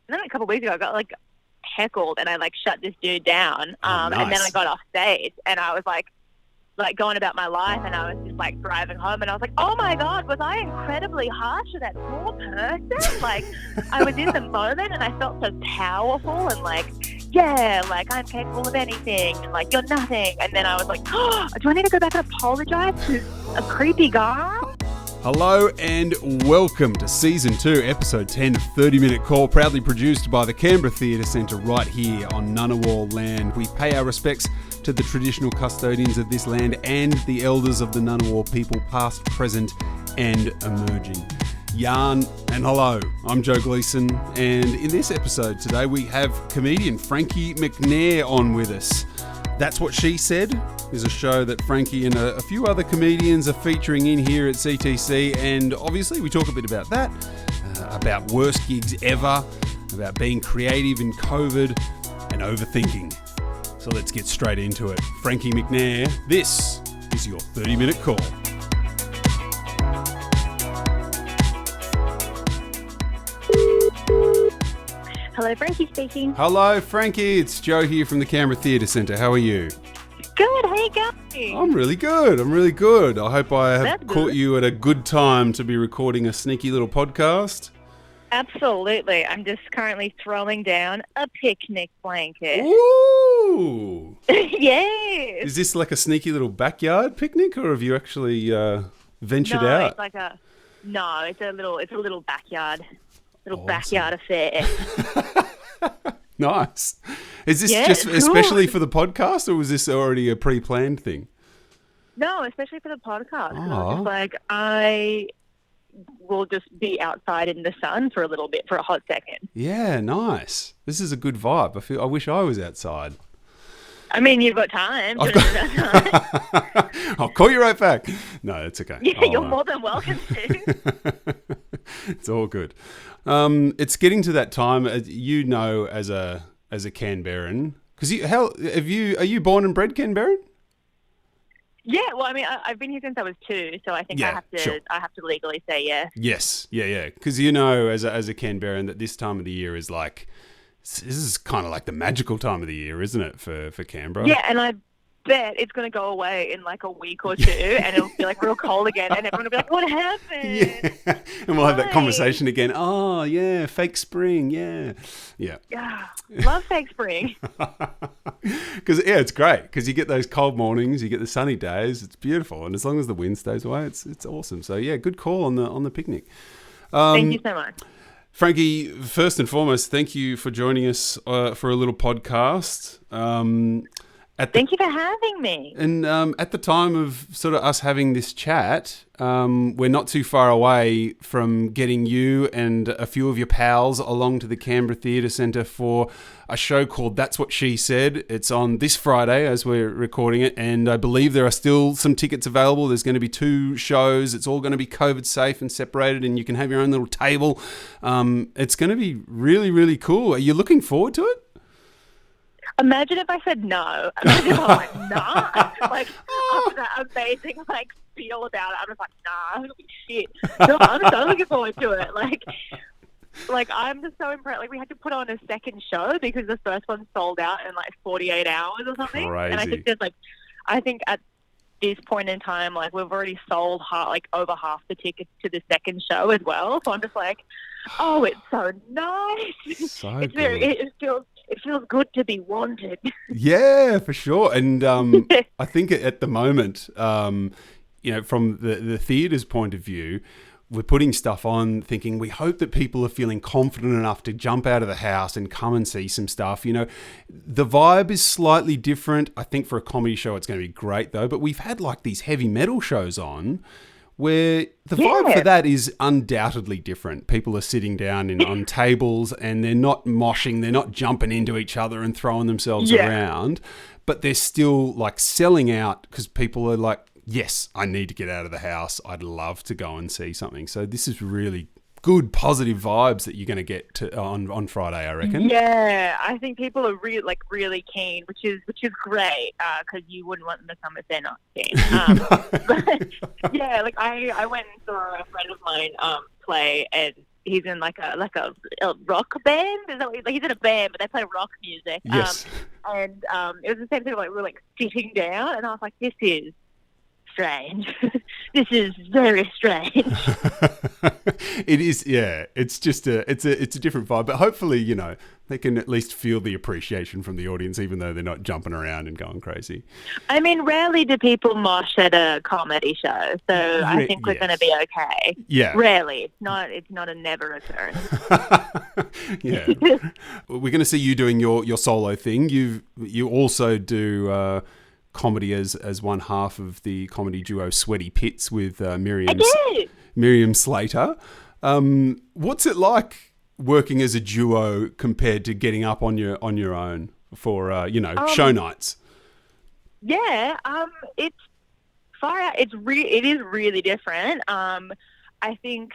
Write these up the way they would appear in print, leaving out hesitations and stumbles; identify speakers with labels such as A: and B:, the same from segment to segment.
A: then a couple of weeks ago, I got like heckled, and I like shut this dude down.
B: Nice.
A: And then I got off stage, and I was like going about my life, and I was just like driving home, and I was like, oh my God, was I incredibly harsh to that poor person? Like, I was in the moment, and I felt so powerful, and like, yeah, like I'm capable of anything, and like you're nothing. And then I was like, oh, do I need to go back and apologize to a creepy guy?
B: Hello and welcome to Season 2, Episode 10 of 30 Minute Call, proudly produced by the Canberra Theatre Centre right here on Ngunnawal land. We pay our respects to the traditional custodians of this land and the elders of the Ngunnawal people, past, present and emerging. Yarn and hello, I'm Joe Gleeson, and in this episode today we have comedian Frankie McNair on with us. That's What She Said is a show that Frankie and a few other comedians are featuring in here at CTC, and obviously we talk a bit about that, about worst gigs ever, about being creative in COVID, and overthinking. So let's get straight into it. Frankie McNair, this is your 30-minute call.
A: Hello, Frankie speaking.
B: Hello, Frankie. It's Joe here from the Canberra Theatre Centre. How are you?
A: Good, how you going?
B: I'm really good. I hope I have caught you at a good time to be recording a sneaky little podcast.
A: Absolutely. I'm just currently throwing down a picnic blanket.
B: Ooh!
A: Yes.
B: Is this like a sneaky little backyard picnic, or have you actually ventured
A: No,
B: out?
A: it's like it's a little backyard.
B: Awesome.
A: Backyard affair.
B: Nice. Is this just especially for the podcast, or was this already a pre-planned thing?
A: No, especially for the podcast. 'Cause I was
B: Oh.
A: just like, I will just be outside in the sun for a little bit, for a hot second.
B: Yeah, nice. This is a good vibe. I wish I was outside.
A: I mean, you've got time.
B: I'll call you right back. No, it's okay.
A: Yeah, you're more than welcome to.
B: It's all good. It's getting to that time. You know, as a Canberran, because are you born and bred Canberran?
A: Yeah, well, I mean, I've been here since I was 2, so I think I have to legally say yes.
B: Yes, yeah. Because you know, as a Canberran, that this time of the year is like, this is kind of like the magical time of the year, isn't it, for Canberra?
A: Yeah, and I bet it's going to go away in like a week or two, and it'll be like real cold again, and everyone will be like, what happened?
B: Yeah, and we'll have that conversation again. Oh, yeah, fake spring, yeah.
A: Love fake spring.
B: Because, yeah, it's great, because you get those cold mornings, you get the sunny days, it's beautiful, and as long as the wind stays away, it's awesome. So, yeah, good call on the picnic.
A: Thank you so much.
B: Frankie, first and foremost, thank you for joining us for a little podcast.
A: Thank you for having me.
B: And at the time of sort of us having this chat, we're not too far away from getting you and a few of your pals along to the Canberra Theatre Centre for a show called That's What She Said. It's on this Friday as we're recording it, and I believe there are still some tickets available. There's going to be 2 shows. It's all going to be COVID safe and separated, and you can have your own little table. It's going to be really, really cool. Are you looking forward to it?
A: Imagine if I said no. Imagine if I went, nah. Like, after that amazing, like, feel about it, I was like, nah, it'll be shit. No, I'm so looking forward to it. Like, I'm just so impressed. Like, we had to put on a second show because the first one sold out in, like, 48 hours or something.
B: Crazy.
A: And I think at this point in time, like, we've already sold over half the tickets to the second show as well. So I'm just like, oh, it's so nice.
B: So
A: it's
B: good.
A: It feels good to be wanted.
B: Yeah, for sure. And I think at the moment, from the theatre's point of view, we're putting stuff on thinking we hope that people are feeling confident enough to jump out of the house and come and see some stuff. You know, the vibe is slightly different. I think for a comedy show, it's going to be great though. But we've had like these heavy metal shows on where the vibe for that is undoubtedly different. People are sitting down on tables and they're not moshing, they're not jumping into each other and throwing themselves around, but they're still like selling out because people are like, yes, I need to get out of the house. I'd love to go and see something. So this is really good, positive vibes that you're going to get on Friday, I reckon.
A: Yeah, I think people are really keen, which is great because you wouldn't want them to come if they're not keen. But yeah, like I went and saw a friend of mine play, and he's in like a rock band. Is that what, like he's in a band, but they play rock music.
B: Yes.
A: And it was the same thing. Like we were like sitting down, and I was like, "This is strange. This is very strange."
B: It is, yeah. It's just it's a different vibe, but hopefully, you know, they can at least feel the appreciation from the audience, even though they're not jumping around and going crazy.
A: I mean, rarely do people mosh at a comedy show, so I think we're going to be okay.
B: Yeah.
A: Rarely. It's not a never occurrence.
B: Yeah. We're going to see you doing your solo thing. You also do comedy as one half of the comedy duo Sweaty Pits with Miriam Slater. What's it like working as a duo compared to getting up on your own for show nights?
A: Yeah, it's far out. It is really different. I think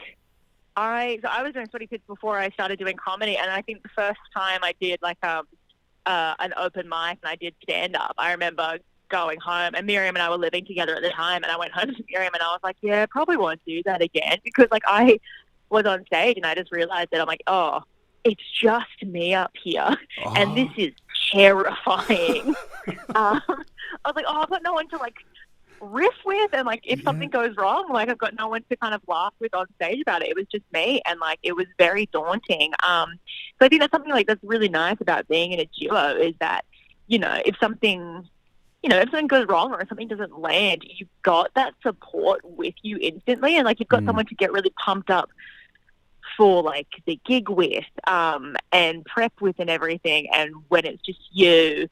A: I was doing Sweaty Pits before I started doing comedy, and I think the first time I did like an open mic and I did stand up, I remember going home, and Miriam and I were living together at the time, and I went home to Miriam and I was like, yeah, probably won't do that again, because like I was on stage and I just realized that I'm like, oh, it's just me up here, and this is terrifying. I was like, oh, I've got no one to like riff with, and like if something goes wrong, like I've got no one to kind of laugh with on stage about it. It was just me, and like it was very daunting. So I think that's something like that's really nice about being in a duo, is that, you know, if something goes wrong or if something doesn't land, you've got that support with you instantly, and like you've got someone to get really pumped up for like the gig with, and prep with and everything. And when it's just you,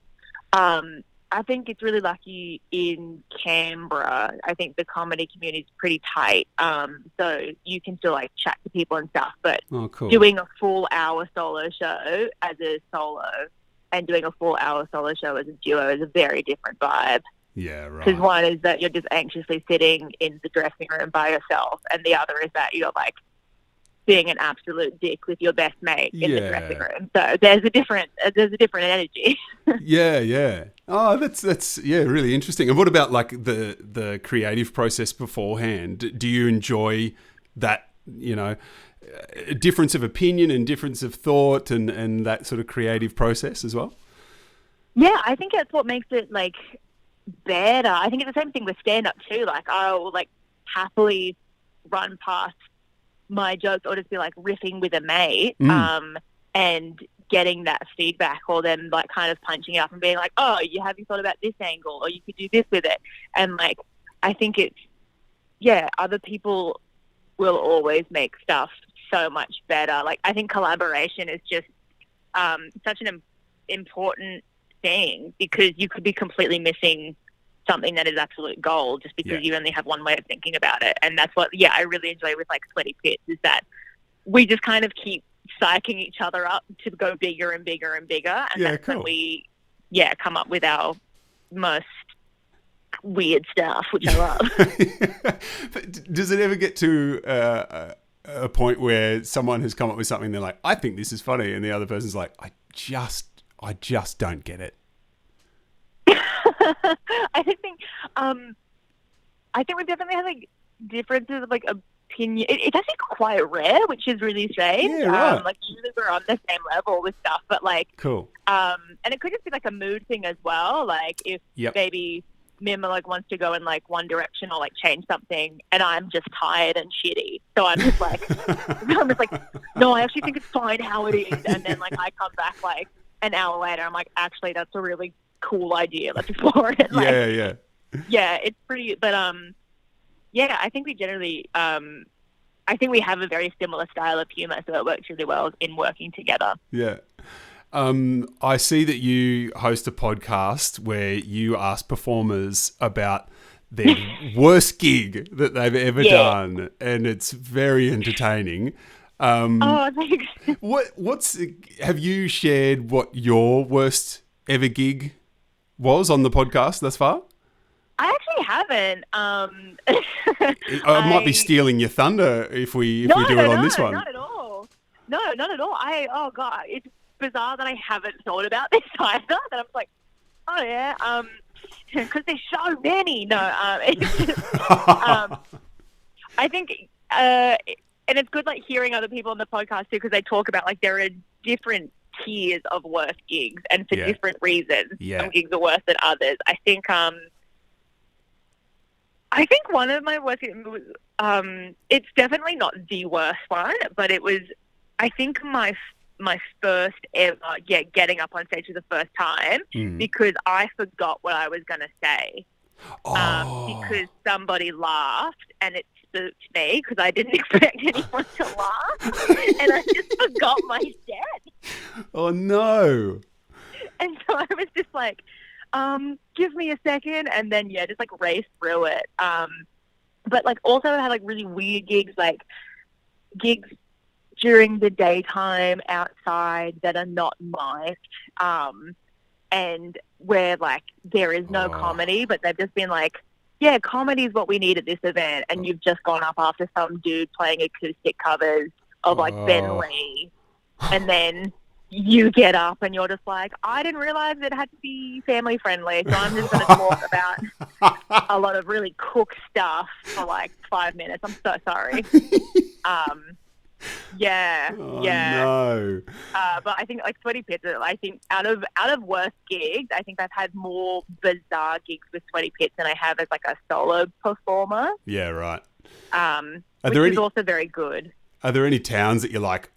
A: I think it's really lucky in Canberra. I think the comedy community is pretty tight, so you can still like chat to people and stuff. But doing a full hour solo show as a solo and doing a full hour solo show as a duo is a very different vibe.
B: Yeah, right.
A: Because one is that you're just anxiously sitting in the dressing room by yourself, and the other is that you're like being an absolute dick with your best mate in the dressing room. So there's a different energy.
B: Yeah. Oh, that's really interesting. And what about like the creative process beforehand? Do you enjoy that, you know, difference of opinion and difference of thought and that sort of creative process as well?
A: Yeah, I think that's what makes it like better. I think it's the same thing with stand-up too. Like I'll like happily run past my jokes or just be like riffing with a mate, and getting that feedback, or them like kind of punching up and being like, oh, have you thought about this angle, or you could do this with it. And like I think it's other people will always make stuff so much better. Like I think collaboration is just such an important thing, because you could be completely missing something that is absolute gold just because you only have one way of thinking about it. And that's what I really enjoy with like Sweaty Pits, is that we just kind of keep psyching each other up to go bigger and bigger and bigger, and that's when we come up with our most weird stuff, which I love.
B: Does it ever get to a point where someone has come up with something, they're like, I think this is funny, and the other person's like, I just don't get it?
A: I think we definitely have like differences of like opinion. It's actually quite rare, which is really strange.
B: Yeah, right.
A: Like usually we're on the same level with stuff, but like
B: cool.
A: And it could just be like a mood thing as well. Like if maybe Mima like wants to go in like one direction or like change something, and I'm just tired and shitty, so I'm just like no, I actually think it's fine how it is. And then like I come back like an hour later, I'm like, actually that's a really cool idea, let's explore it. Like, it's pretty, but I think we generally I think we have a very similar style of humor, so it works really well in working together. I see that you host a podcast where you ask performers about their worst gig that they've ever done, and it's very entertaining. Thanks. Have you shared what your worst ever gig was on the podcast thus far? I actually haven't.
B: I might be stealing your thunder if we do it on this one.
A: Not at all. No, not at all. Oh God, it's bizarre that I haven't thought about this either. That I'm like, oh yeah, because there's so many. No, it's just, I think and it's good like hearing other people on the podcast too, because they talk about like there are different tiers of worst gigs, and for different reasons.
B: Yeah.
A: Some gigs are worse than others. I think one of my worst gigs was, it's definitely not the worst one, but it was, I think my first ever getting up on stage for the first time because I forgot what I was going to say. Because somebody laughed and it spooked me because I didn't expect anyone to laugh and I just forgot my set.
B: Oh no.
A: And so I was just like, give me a second, and then just like race through it. But like also I had like really weird gigs, like gigs during the daytime outside that are not mic'd, and where like there is no comedy, but they've just been like, comedy is what we need at this event, and you've just gone up after some dude playing acoustic covers of like Ben Lee, and then you get up and you're just like, I didn't realize it had to be family friendly, so I'm just going to talk about a lot of really cooked stuff for like 5 minutes. I'm so sorry.
B: No.
A: But I think like Sweaty Pits, I think out of worst gigs, I think I've had more bizarre gigs with Sweaty Pits than I have as like a solo performer.
B: Yeah, right.
A: Which is also very good.
B: Are there any towns that you're like,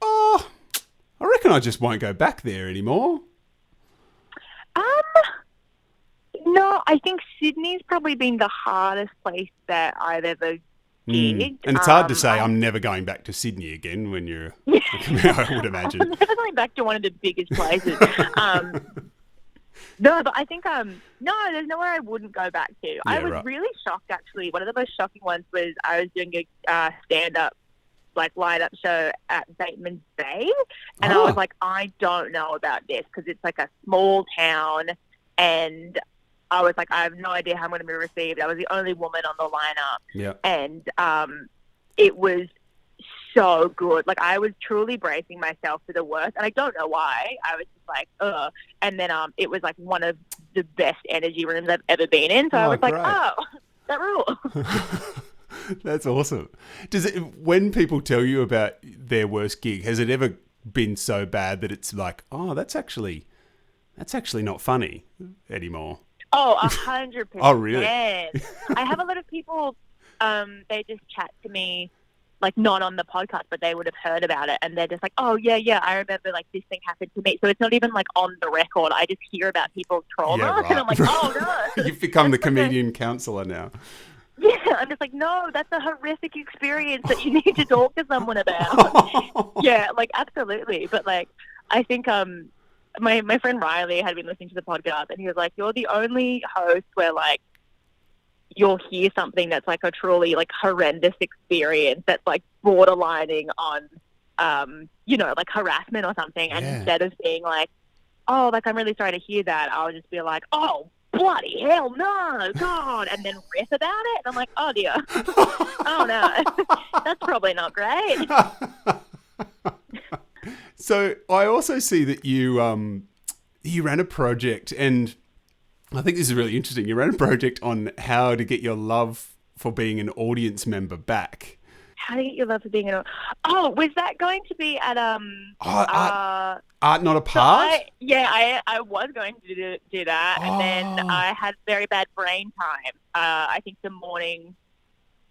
B: I reckon I just won't go back there anymore?
A: No, I think Sydney's probably been the hardest place that I've ever gigged.
B: And it's hard to say I'm never going back to Sydney again when you're, I would imagine.
A: I'm never going back to one of the biggest places. No, but I think, no, there's nowhere I wouldn't go back to. I was really shocked, actually. One of the most shocking ones was I was doing a stand-up, like, light-up show at Bateman's Bay, and I was like, I don't know about this, because it's, like, a small town, and I was like, I have no idea how I'm going to be received. I was the only woman on the lineup, and it was so good. Like, I was truly bracing myself for the worst, and I don't know why. I was just like, ugh. And then it was like one of the best energy rooms I've ever been in. So I was like, that rule.
B: That's awesome. Does it, when people tell you about their worst gig, has it ever been so bad that it's like, that's actually not funny anymore?
A: 100%.
B: Oh, really?
A: I have a lot of people, they just chat to me, like, not on the podcast, but they would have heard about it, and they're just like, I remember, like, this thing happened to me. So it's not even, like, on the record. I just hear about people's trauma, and I'm like, no.
B: You've become the comedian counsellor now.
A: Yeah, I'm just like, no, that's a horrific experience that you need to talk to someone about. Yeah, like, absolutely. But, like, I think my friend Riley had been listening to the podcast, and he was like, you're the only host where, like, you'll hear something that's, like, a truly, like, horrendous experience that's, like, borderlining on, like, harassment or something. And instead of being like, like, I'm really sorry to hear that, I'll just be like, bloody hell, no, God, and then riff about it. And I'm like, oh, dear. Oh, no. That's probably not great.
B: So I also see that you ran a project, and I think this is really interesting. You ran a project on how to get your love for being an audience member back.
A: How to get your love for being an... was that going to be at...
B: Art Not a Part?
A: I was going to do that, and then I had very bad brain time. I think the morning...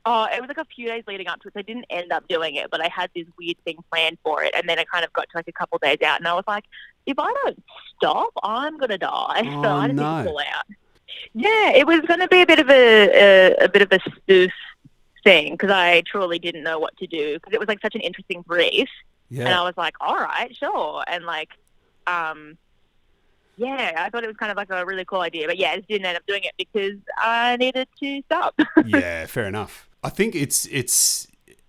A: it was like a few days leading up to it, so I didn't end up doing it, but I had this weird thing planned for it, and then it kind of got to like a couple days out, and I was like, if I don't stop, I'm going to die. So I just need to pull out. Yeah, it was going to be a bit of a spoof thing, because I truly didn't know what to do, because it was like such an interesting brief, and I was like, all right, sure, and like, I thought it was kind of like a really cool idea, but I just didn't end up doing it because I needed to stop.
B: Yeah, fair enough. I think it's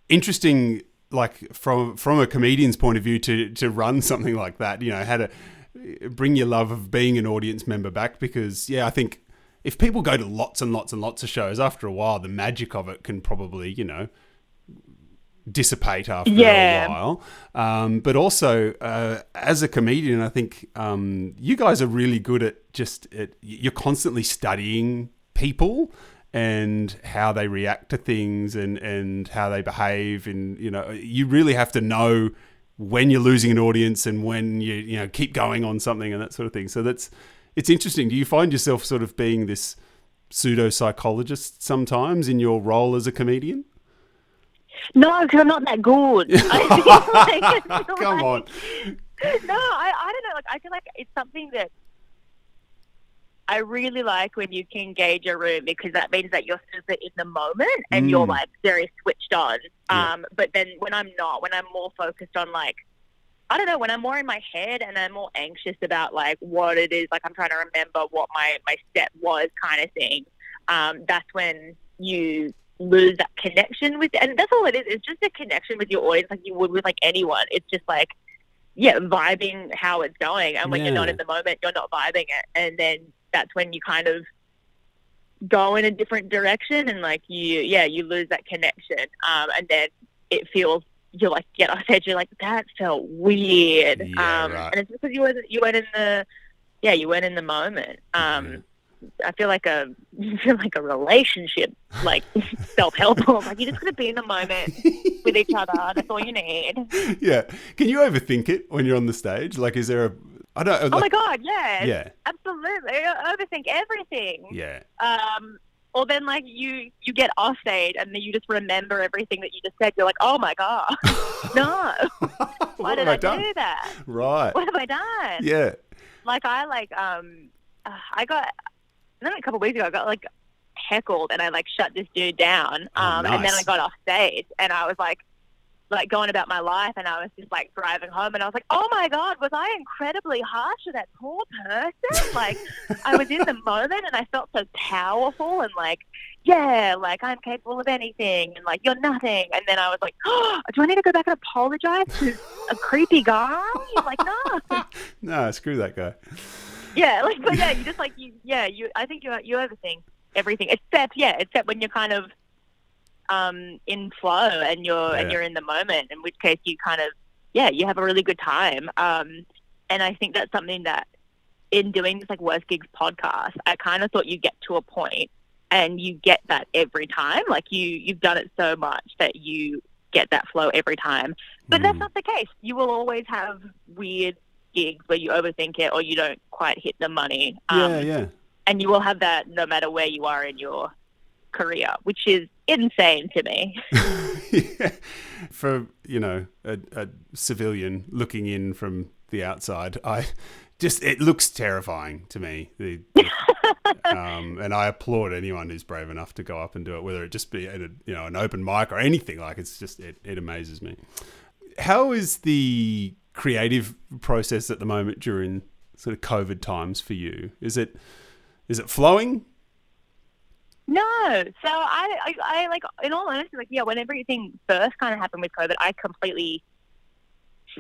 B: interesting, like from a comedian's point of view, to run something like that. You know, how to bring your love of being an audience member back, because I think if people go to lots and lots and lots of shows, after a while, the magic of it can probably, dissipate after a while. But also, as a comedian, I think you guys are really good at you're constantly studying people and how they react to things and how they behave. And, you really have to know when you're losing an audience and when you keep going on something and that sort of thing. So it's interesting. Do you find yourself sort of being this pseudo-psychologist sometimes in your role as a comedian?
A: No, because I'm not that good.
B: Come on.
A: No, I don't know. Like, I feel like it's something that I really like when you can gauge a room, because that means that you're super in the moment and you're like very switched on. But then when I'm not, when I'm more focused on like, I don't know, when I'm more in my head and I'm more anxious about like what it is, like I'm trying to remember what my step was kind of thing, that's when you lose that connection with, and that's all it is. It's just a connection with your audience like you would with like anyone. It's just like, vibing how it's going. And when you're not in the moment, you're not vibing it. And then that's when you kind of go in a different direction and like you lose that connection. And then it feels, you're like, get off stage, you're like, that felt weird.
B: Right.
A: And it's because you weren't in the moment. I feel like a relationship, like self-help. Like you just got to be in the moment with each other. That's all you need.
B: Yeah. Can you overthink it when you're on the stage? Like, is there I don't. Like,
A: oh my God, yeah.
B: Yeah.
A: Absolutely. I overthink everything.
B: Yeah.
A: Or then like you get off stage and then you just remember everything that you just said. You're like, oh my God, no. Why did I do that?
B: Right.
A: What have I done?
B: Yeah.
A: Like I got. And then a couple of weeks ago, I got like heckled, and I like shut this dude down.
B: Nice.
A: And then I got off stage, and I was like going about my life, and I was just like driving home, and I was like, oh my God, was I incredibly harsh to that poor person? Like I was in the moment, and I felt so powerful, and like, like I'm capable of anything, and like you're nothing. And then I was like, oh, do I need to go back and apologize to a creepy guy? He's like, no.
B: No, screw that guy.
A: Yeah, like, but you just like, I think you overthink everything, except when you're kind of in flow and you're in the moment, in which case you kind of, you have a really good time. And I think that's something that in doing this like Worst Gigs podcast, I kind of thought you get to a point and you get that every time. Like you've done it so much that you get that flow every time. But that's not the case. You will always have weird gigs where you overthink it or you don't quite hit the money. And you will have that no matter where you are in your career, which is insane to me.
B: Yeah. For, a civilian looking in from the outside, it looks terrifying to me. And I applaud anyone who's brave enough to go up and do it, whether it just be at an open mic or anything. Like it's just, it amazes me. How is the creative process at the moment during sort of COVID times for you? Is it flowing?
A: No. So I like, in all honesty, like, when everything first kind of happened with COVID, I completely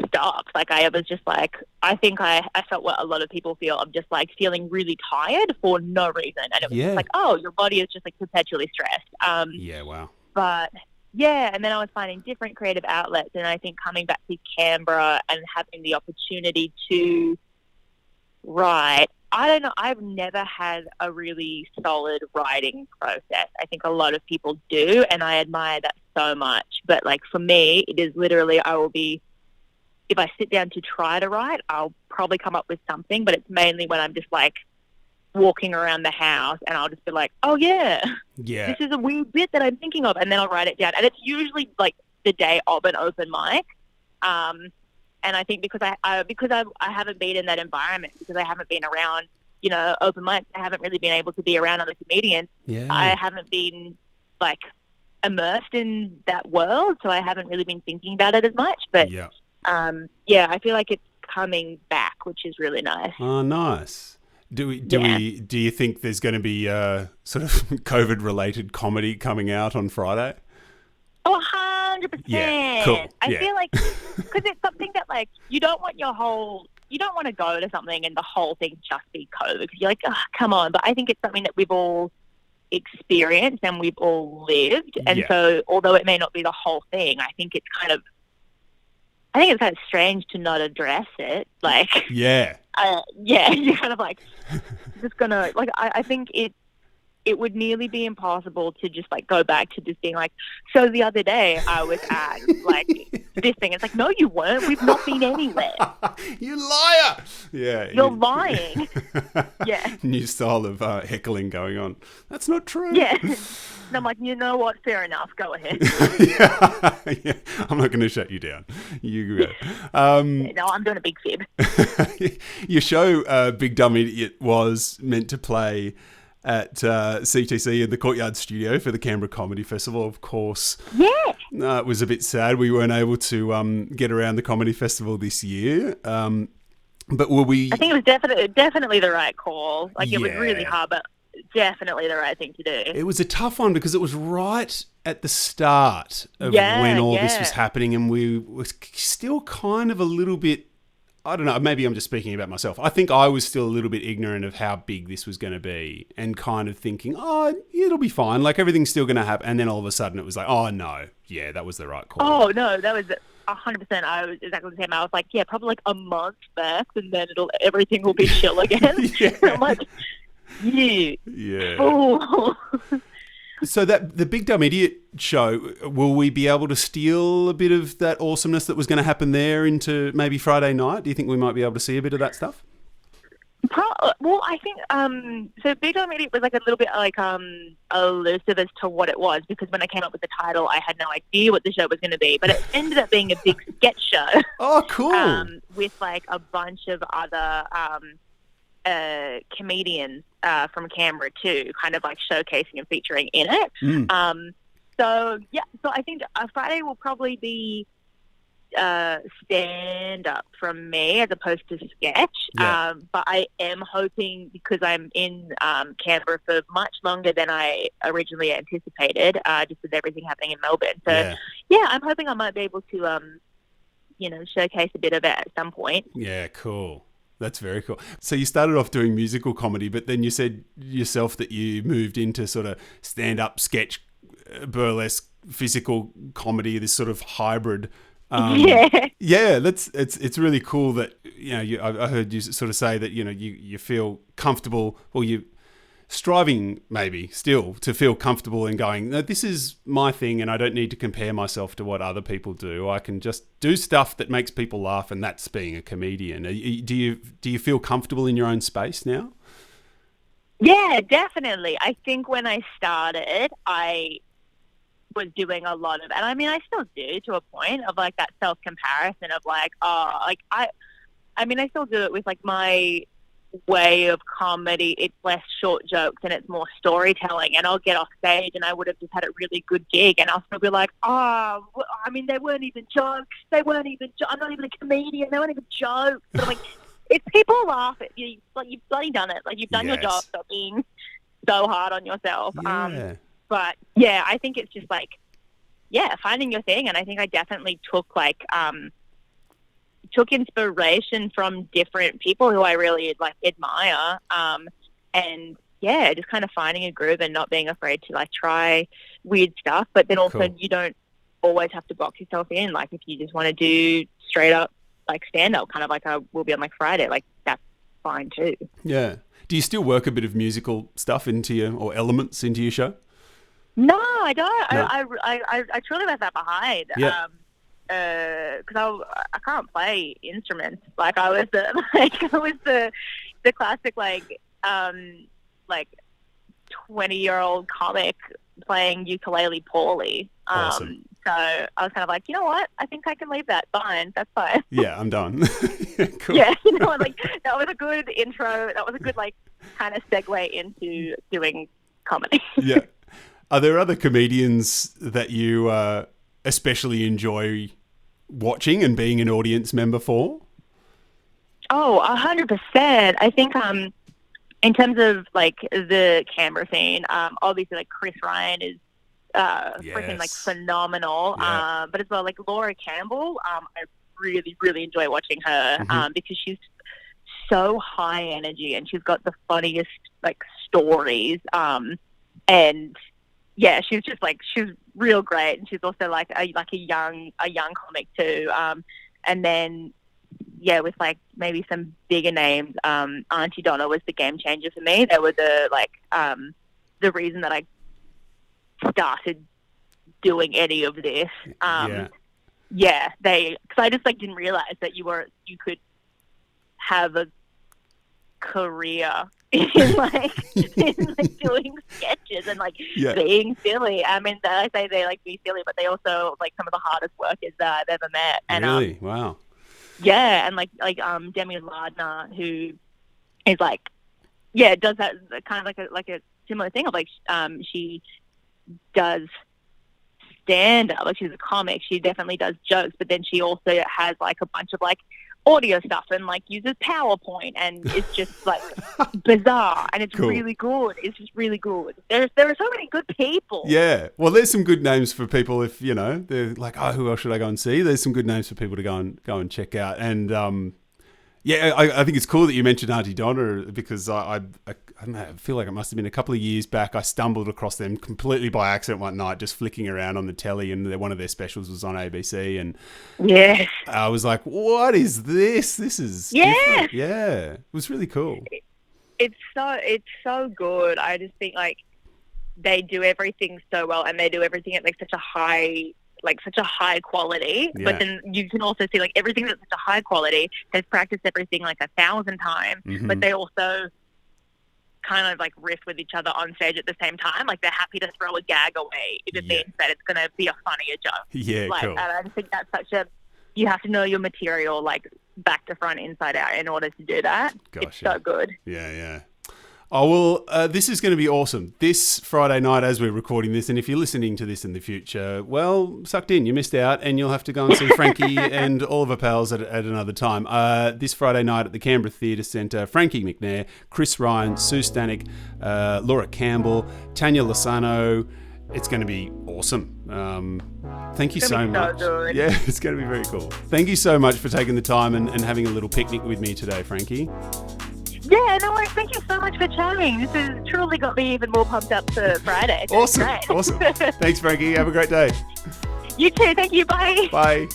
A: stopped. Like I was just like, I think I felt what a lot of people feel. I'm just like feeling really tired for no reason. And it was just like, oh, your body is just like perpetually stressed.
B: Wow.
A: But and then I was finding different creative outlets, and I think coming back to Canberra and having the opportunity to write, I don't know, I've never had a really solid writing process. I think a lot of people do, and I admire that so much. But like for me, it is literally, if I sit down to try to write, I'll probably come up with something, but it's mainly when I'm just like walking around the house and I'll just be like, oh yeah, this is a weird bit that I'm thinking of, and then I'll write it down. And it's usually like the day of an open mic. And I think because I haven't been in that environment, because I haven't been around, open mics, I haven't really been able to be around other comedians. I haven't been like immersed in that world, so I haven't really been thinking about it as much. But I feel like it's coming back, which is really nice.
B: Oh, nice. Do you think there's going to be sort of COVID-related comedy coming out on Friday?
A: Oh, 100%.
B: Yeah, cool.
A: I feel like, because it's something that like, you don't want to go to something and the whole thing just be COVID, because you're like, oh, come on. But I think it's something that we've all experienced and we've all lived. And so although it may not be the whole thing, I think it's kind of strange to not address it. Like, you're kind of like, just gonna, like, I think it would nearly be impossible to just like go back to just being like, so the other day I was at like this thing. It's like, no, you weren't. We've not been anywhere.
B: You liar! Yeah,
A: you're lying. Yeah,
B: new style of heckling going on. That's not true.
A: Yeah, and I'm like, you know what? Fair enough. Go ahead.
B: Yeah, I'm not going to shut you down. You go.
A: No, I'm doing a big fib.
B: Your show, Big Dumb Idiot, was meant to play at CTC in the Courtyard Studio for the Canberra Comedy Festival, of course.
A: Yeah.
B: It was a bit sad we weren't able to get around the Comedy Festival this year. But were we...
A: I think it was definitely the right call. Like, it was really hard, but definitely the right thing to do.
B: It was a tough one because it was right at the start of when all this was happening, and we were still kind of a little bit... I don't know, maybe I'm just speaking about myself. I think I was still a little bit ignorant of how big this was going to be and kind of thinking, oh, it'll be fine. Like, everything's still going to happen. And then all of a sudden it was like, oh, no. Yeah, that was the right call.
A: Oh, no, that was 100%. I was exactly the same. I was like, yeah, probably like a month back and then everything will be chill again. I'm like, fool.
B: So the Big Dumb Idiot show, will we be able to steal a bit of that awesomeness that was going to happen there into maybe Friday night? Do you think we might be able to see a bit of that stuff?
A: Well, I think so. Big Dumb Idiot was like a little bit like elusive as to what it was, because when I came up with the title, I had no idea what the show was going to be. But it ended up being a big sketch show.
B: Oh, cool!
A: With like a bunch of other comedians from Canberra too, kind of like showcasing and featuring in it. So I think Friday will probably be stand up from me as opposed to sketch. But I am hoping, because I'm in Canberra for much longer than I originally anticipated, just with everything happening in Melbourne. So I'm hoping I might be able to showcase a bit of it at some point.
B: Yeah, cool. That's very cool. So you started off doing musical comedy, but then you said yourself that you moved into sort of stand-up, sketch, burlesque, physical comedy, this sort of hybrid. It's really cool that, I heard you sort of say that, you feel comfortable, or you striving maybe still to feel comfortable in going, no, this is my thing and I don't need to compare myself to what other people do. I can just do stuff that makes people laugh, and that's being a comedian. Do you feel comfortable in your own space now?
A: Yeah, definitely. I think when I started, I was doing a lot of, and I mean, I still do to a point of like that self-comparison of like, I still do it with like my way of comedy. It's less short jokes and it's more storytelling, and I'll get off stage and I would have just had a really good gig and I'll still be like, they weren't even jokes. I'm not even a comedian. They weren't even jokes. But I'm like, it's people laugh at you. Like, you've bloody done it. Like, you've done your job. Stop being so hard on yourself. But yeah, I think it's just like, finding your thing. And I think I definitely took inspiration from different people who I really like admire. And just kind of finding a groove and not being afraid to like try weird stuff. But then also you don't always have to box yourself in. Like, if you just want to do straight up like stand up, kind of like I will be on like Friday, like that's fine too. Yeah.
B: Do you still work a bit of musical stuff or elements into your show?
A: No, I don't. No. I truly left that behind.
B: Yeah.
A: Because I can't play instruments. Like, I was the classic like 20-year-old comic playing ukulele poorly.
B: Awesome.
A: So I was kind of like, you know what? I think I can leave that. Fine, that's fine.
B: Yeah, I'm done. Cool.
A: Yeah, like that was a good intro. That was a good like kind of segue into doing comedy.
B: Yeah. Are there other comedians that you especially enjoy watching and being an audience member for?
A: Oh, 100%. I think in terms of like the Canberra scene, obviously like Chris Ryan is freaking like phenomenal.
B: Yeah.
A: But as well, like Laura Campbell, I really, really enjoy watching her because she's so high energy and she's got the funniest like stories. And yeah, she's real great, and she's also like a young comic too. And then with like maybe some bigger names, Auntie Donna was the game changer for me. They were the the reason that I started doing any of this. Yeah, because I just like didn't realize that you could have a career in doing sketches and being silly. I mean, I say they like be silly, but they also like some of the hardest workers that I've ever met. And
B: really, wow.
A: Yeah, and Demi Lardner, who is does that kind of like a similar thing of she does stand up. Like, she's a comic. She definitely does jokes, but then she also has like a bunch of audio stuff and uses PowerPoint, and it's just bizarre, and it's really good. It's just really good. There are so many good people.
B: Yeah, well, there's some good names for people if they're like, oh, who else should I go and see? There's some good names for people to go and check out. And I think it's cool that you mentioned Auntie Donna, because I don't know, I feel like it must have been a couple of years back. I stumbled across them completely by accident one night, just flicking around on the telly, and one of their specials was on ABC. And
A: yes,
B: I was like, what is this? This is different. Yeah, it was really cool.
A: It's so good. I just think they do everything so well, and they do everything at such a high quality. Yeah. But then you can also see everything that's such a high quality has practiced everything 1,000 times. Mm-hmm. But they also kind of riff with each other on stage at the same time. They're happy to throw a gag away if it means that it's going to be a funnier joke.
B: Yeah, cool.
A: And I just think that's you have to know your material back to front, inside out in order to do that.
B: Gosh,
A: it's so good.
B: Yeah. Oh, well, this is going to be awesome. This Friday night as we're recording this, and if you're listening to this in the future, well, sucked in. You missed out, and you'll have to go and see Frankie and all of her pals at another time. This Friday night at the Canberra Theatre Centre, Frankie McNair, Chris Ryan, Sue Stanek, Laura Campbell, Tanya Lozano. It's going to be awesome. Thank you so much.
A: Good.
B: Yeah, it's going to be very cool. Thank you so much for taking the time and having a little picnic with me today, Frankie.
A: Yeah, no worries. Thank you so much for chatting. This has truly got me even more pumped up for Friday.
B: Awesome. Thanks, Frankie. Have a great day.
A: You too. Thank you. Bye.
B: Bye.